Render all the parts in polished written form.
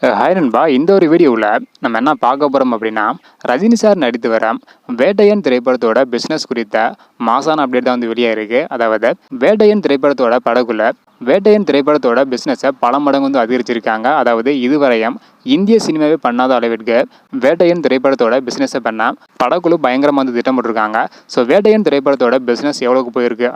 Hi நண்பா, இந்த ஒரு வீடியோவில் நம்ம என்ன பார்க்க போகிறோம் அப்படின்னா, ரஜினி சார் நடித்து வர வேட்டையன் திரைப்படத்தோட பிஸ்னஸ் குறித்த மாசான அப்டேட் தான் வந்து வெளியே இருக்குது. அதாவது வேட்டையன் திரைப்படத்தோட படகுல வேட்டையன் திரைப்படத்தோட பிஸ்னஸை பல மடங்கு வந்து அதிகரிச்சிருக்காங்க. அதாவது இதுவரையும் இந்திய சினிமாவே பண்ணாத அளவிற்கு வேட்டையன் திரைப்படத்தோட பிஸ்னஸை பண்ண படக்குழு பயங்கரமாக வந்து திட்டமிட்டிருக்காங்க. ஸோ வேட்டையன் திரைப்படத்தோட பிஸ்னஸ் எவ்வளோக்கு போயிருக்கு,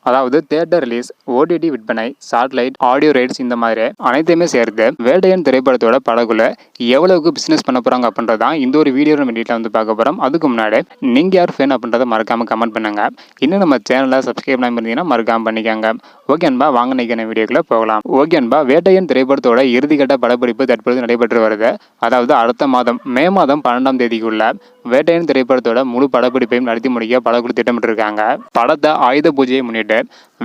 அதாவது தியேட்டர் ரிலீஸ், ஓடிடி விற்பனை, சேட்டலைட், ஆடியோ ரைட்ஸ் இந்த மாதிரி அனைத்தையுமே சேர்த்து வேட்டையன் திரைப்படத்தோட படகுல எவ்வளவுக்கு பிஸ்னஸ் பண்ண போகிறாங்க அப்படின்றதான் இந்த ஒரு வீடியோ நம்ம டீட்டெயில் வந்து பார்க்க போகிறோம். அதுக்கு முன்னாடி நீங்கள் யார் ஃபேன் அப்படின்றத மறக்காமல் கமெண்ட் பண்ணுங்க. இன்னும் நம்ம சேனலை சப்ஸ்கிரைப் பண்ணாமல் இருந்தீங்கன்னா மறக்காமல் பண்ணிக்கோங்க. ஓகே அன்பா, வாங்க நிற்கிற வீடியோக்குள்ள போகலாம். ஓகே அன்பா, வேட்டையன் திரைப்படத்தோட இறுதிக்கட்ட படப்பிடிப்பு தற்பொழுது நடைபெற்று வருது. அதாவது அடுத்த மாதம் மே மாதம் 12ஆம் தேதிக்குள்ள வேட்டையன் திரைப்படத்தோட முழு படப்பிடிப்பையும் நடத்தி முடிக்க படக்குழு திட்டமிட்டிருக்காங்க. படத்தை ஆயுத பூஜையை முன்னிட்டு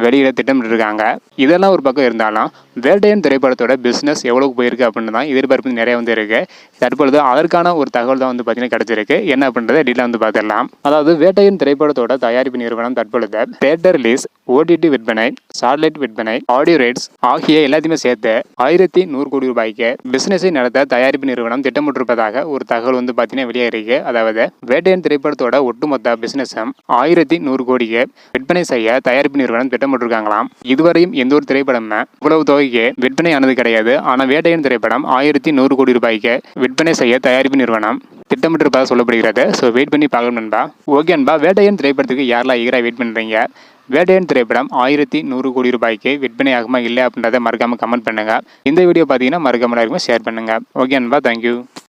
வெளியிட திட்டமிட்டிருக்காங்க. இதெல்லாம் ஒரு பக்கம் இருந்தாலும் வேட்டையன் திரைப்படத்தோட பிஸ்னஸ் எவ்வளவு போயிருக்கு அப்படின்னு தான் எதிர்பார்ப்பு நிறைய வந்து இருக்கு. தற்பொழுது அதற்கான ஒரு தகவல் தான் வந்து பார்த்தீங்கன்னா கிடைச்சிருக்கு. என்ன அப்படின்றத டீட்டெயில் வந்து பார்த்துடலாம். அதாவது வேட்டையன் திரைப்படத்தோட தயாரிப்பு நிறுவனம் தற்பொழுது தியேட்டர் ரிலீஸ், ஓடிடி விற்பனை, சேட்டலைட் விற்பனை, ஆடியோ ரைட்ஸ் ஆகிய எல்லாத்தையுமே சேர்த்து 1100 கோடி ரூபாய்க்கு பிசினஸை நடத்த தயாரிப்பு நிறுவனம் திட்டமிட்டிருப்பதாக ஒரு தகவல் வந்து பார்த்தீங்கன்னா வெளியே இருக்கு. அதாவது வேட்டையன் திரைப்படத்தோட ஒட்டுமொத்த பிசினஸும் 1100 கோடிக்கு விற்பனை செய்ய தயாரிப்பு நிறுவனம் திட்டமிட்டிருக்காங்களாம். இதுவரையும் எந்த ஒரு திரைப்படமும் இவ்வளவு தொகைக்கு விற்பனை ஆனது கிடையாது. ஆனால் வேட்டையன் திரைப்படம் 1100 கோடி ரூபாய்க்கு விற்பனை செய்ய தயாரிப்பு நிறுவனம் திட்டமிட்டிருப்பதாக சொல்லப்படுகிறது. ஸோ வெயிட் பண்ணி பார்க்கணும் நண்பா. ஓகே நண்பா, வேட்டையன் திரைப்படத்துக்கு யாரெல்லாம் ஈகராக வெயிட் பண்ணுறீங்க? வேட்டையன் திரைப்படம் 1100 கோடி ரூபாய்க்கு விற்பனை ஆகுமா இல்லை அப்படின்றத மறக்காமல் கமெண்ட் பண்ணுங்க. இந்த வீடியோ பார்த்தீங்கன்னா மறக்காம ஷேர் பண்ணுங்க. ஓகே நண்பா, தேங்க்யூ.